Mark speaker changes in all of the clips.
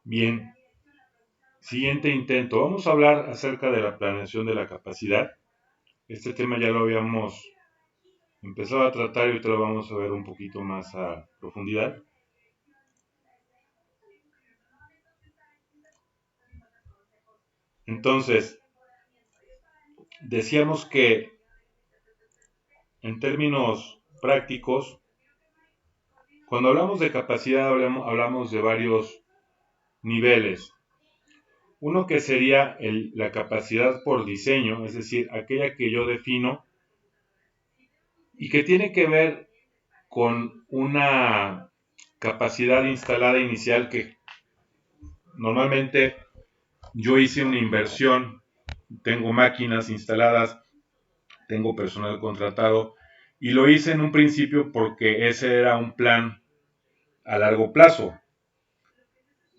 Speaker 1: Bien, siguiente intento. Vamos a hablar acerca de la planeación de la capacidad. Este tema ya lo habíamos empezado a tratar y ahorita lo vamos a ver un poquito más a profundidad. Entonces, decíamos que en términos prácticos, cuando hablamos de capacidad hablamos de varios niveles. Uno que sería la capacidad por diseño, es decir, aquella que yo defino y que tiene que ver con una capacidad instalada inicial que normalmente yo hice una inversión, tengo máquinas instaladas, tengo personal contratado y lo hice en un principio porque ese era un plan a largo plazo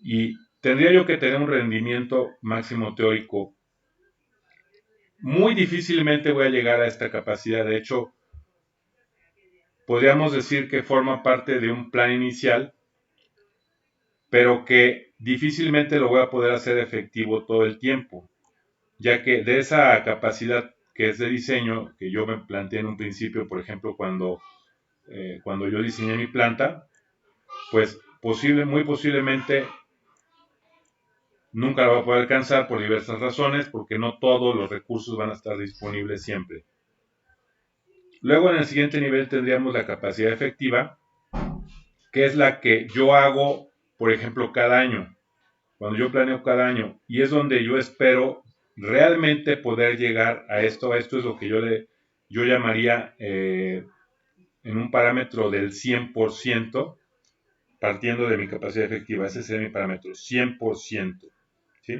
Speaker 1: y tendría yo que tener un rendimiento máximo teórico. Muy difícilmente voy a llegar a esta capacidad, de hecho podríamos decir que forma parte de un plan inicial, pero que difícilmente lo voy a poder hacer efectivo todo el tiempo, ya que de esa capacidad que es de diseño, que yo me planteé en un principio, por ejemplo, cuando yo diseñé mi planta, pues muy posiblemente nunca la voy a poder alcanzar por diversas razones, porque no todos los recursos van a estar disponibles siempre. Luego en el siguiente nivel tendríamos la capacidad efectiva, que es la que yo hago, por ejemplo, cada año, cuando yo planeo cada año, y es donde yo espero realmente poder llegar a esto. Esto es lo que yo llamaría en un parámetro del 100%, partiendo de mi capacidad efectiva. Ese sería mi parámetro, 100%. ¿Sí?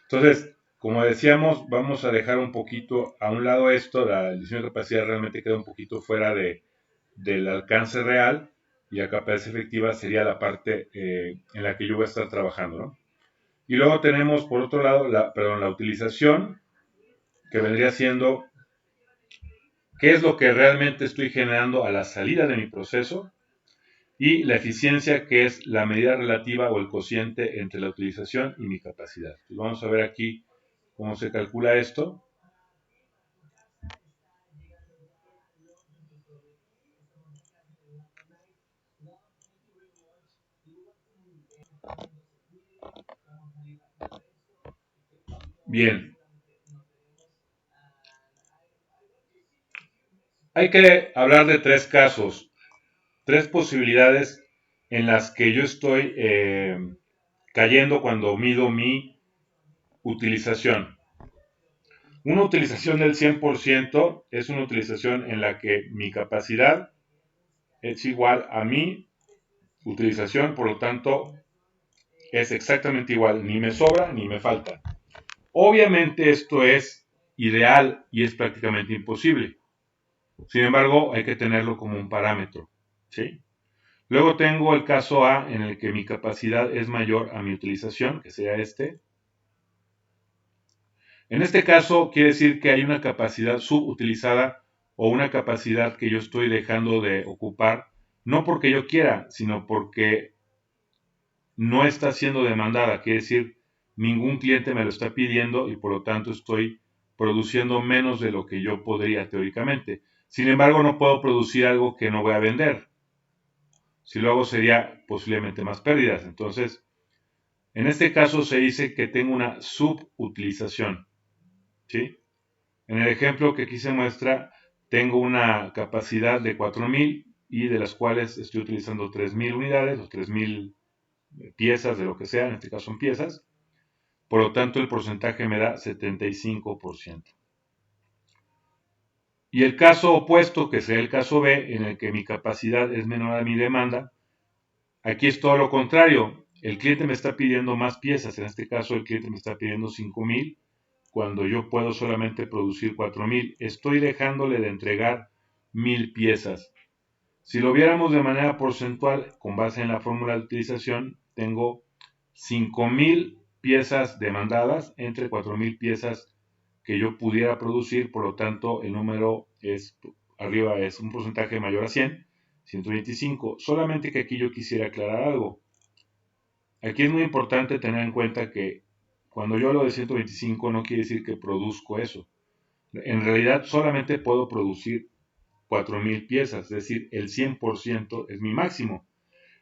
Speaker 1: Entonces, como decíamos, vamos a dejar un poquito a un lado esto, el diseño de capacidad realmente queda un poquito fuera del alcance real, y la capacidad efectiva sería la parte en la que yo voy a estar trabajando, ¿no? Y luego tenemos, por otro lado, la utilización, que vendría siendo qué es lo que realmente estoy generando a la salida de mi proceso, y la eficiencia, que es la medida relativa o el cociente entre la utilización y mi capacidad. Entonces vamos a ver aquí cómo se calcula esto. Bien, hay que hablar de tres casos, tres posibilidades en las que yo estoy cayendo cuando mido mi utilización. Una utilización del 100% es una utilización en la que mi capacidad es igual a mi utilización, por lo tanto es exactamente igual, ni me sobra ni me falta. Obviamente esto es ideal y es prácticamente imposible. Sin embargo, hay que tenerlo como un parámetro, ¿sí? Luego tengo el caso A, en el que mi capacidad es mayor a mi utilización, que sea este. En este caso quiere decir que hay una capacidad subutilizada o una capacidad que yo estoy dejando de ocupar, no porque yo quiera, sino porque no está siendo demandada. Quiere decir, ningún cliente me lo está pidiendo y por lo tanto estoy produciendo menos de lo que yo podría teóricamente. Sin embargo, no puedo producir algo que no voy a vender. Si lo hago sería posiblemente más pérdidas. Entonces, en este caso se dice que tengo una subutilización, ¿sí? En el ejemplo que aquí se muestra, tengo una capacidad de 4000 y de las cuales estoy utilizando 3000 unidades o 3000 piezas de lo que sea, en este caso son piezas. Por lo tanto, el porcentaje me da 75%. Y el caso opuesto, que sería el caso B, en el que mi capacidad es menor a mi demanda, aquí es todo lo contrario. El cliente me está pidiendo más piezas. En este caso, el cliente me está pidiendo 5000 cuando yo puedo solamente producir 4000. Estoy dejándole de entregar 1000 piezas. Si lo viéramos de manera porcentual, con base en la fórmula de utilización, tengo 5000 piezas demandadas entre 4000 piezas que yo pudiera producir, por lo tanto el número es arriba, es un porcentaje mayor a 100, 125. Solamente que aquí yo quisiera aclarar algo. Aquí es muy importante tener en cuenta que cuando yo hablo de 125 no quiere decir que produzco eso. En realidad solamente puedo producir 4000 piezas, es decir, el 100% es mi máximo.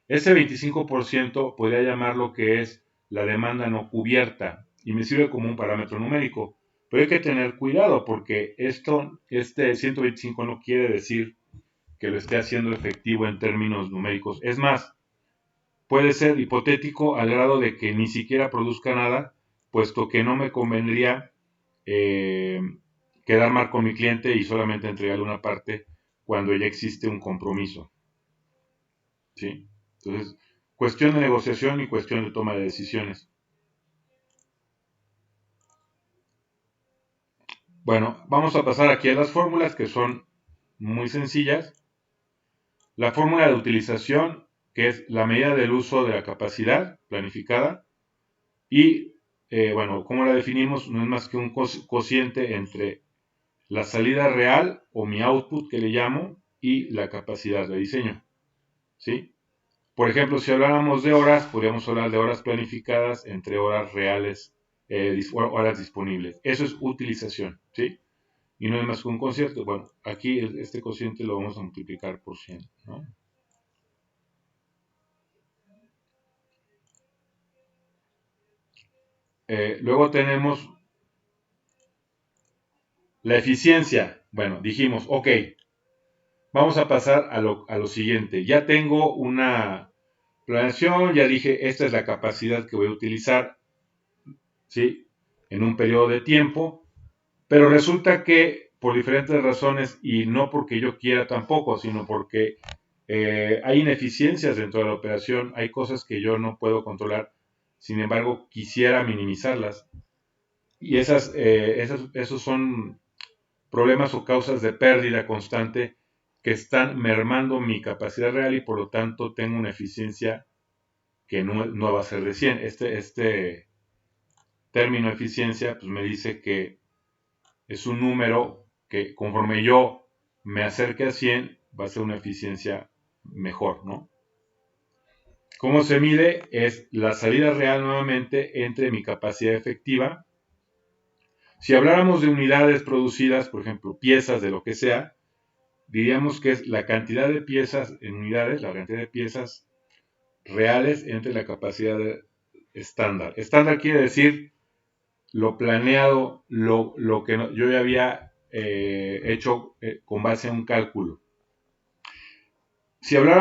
Speaker 1: Ese 25% podría llamarlo que es la demanda no cubierta y me sirve como un parámetro numérico. Pero hay que tener cuidado porque este 125 no quiere decir que lo esté haciendo efectivo en términos numéricos. Es más, puede ser hipotético al grado de que ni siquiera produzca nada, puesto que no me convendría eh, quedar mal con mi cliente y solamente entregarle una parte cuando ya existe un compromiso. ¿Sí? Entonces, cuestión de negociación y cuestión de toma de decisiones. Bueno, vamos a pasar aquí a las fórmulas que son muy sencillas. La fórmula de utilización, que es la medida del uso de la capacidad planificada, y bueno, ¿cómo la definimos? No es más que un cociente entre la salida real o mi output que le llamo y la capacidad de diseño. ¿Sí? Por ejemplo, si habláramos de horas, podríamos hablar de horas planificadas entre horas reales, horas disponibles. Eso es utilización, ¿sí? Y no es más que un cociente. Bueno, aquí este cociente lo vamos a multiplicar por 100, ¿no? Luego tenemos la eficiencia. Bueno, dijimos, ok, vamos a pasar a lo siguiente. Ya tengo una planeación, ya dije, esta es la capacidad que voy a utilizar, ¿sí? En un periodo de tiempo, pero resulta que por diferentes razones, y no porque yo quiera tampoco, sino porque hay ineficiencias dentro de la operación, hay cosas que yo no puedo controlar, sin embargo, quisiera minimizarlas. Y esos son problemas o causas de pérdida constante que están mermando mi capacidad real y por lo tanto tengo una eficiencia que no va a ser de 100. Este término eficiencia pues me dice que es un número que conforme yo me acerque a 100 va a ser una eficiencia mejor, ¿no? ¿Cómo se mide? Es la salida real nuevamente entre mi capacidad efectiva. Si habláramos de unidades producidas, por ejemplo, piezas de lo que sea, diríamos que es la cantidad de piezas en unidades, la cantidad de piezas reales entre la capacidad estándar. Estándar quiere decir lo planeado, lo que yo ya había hecho con base a un cálculo. Si habláramos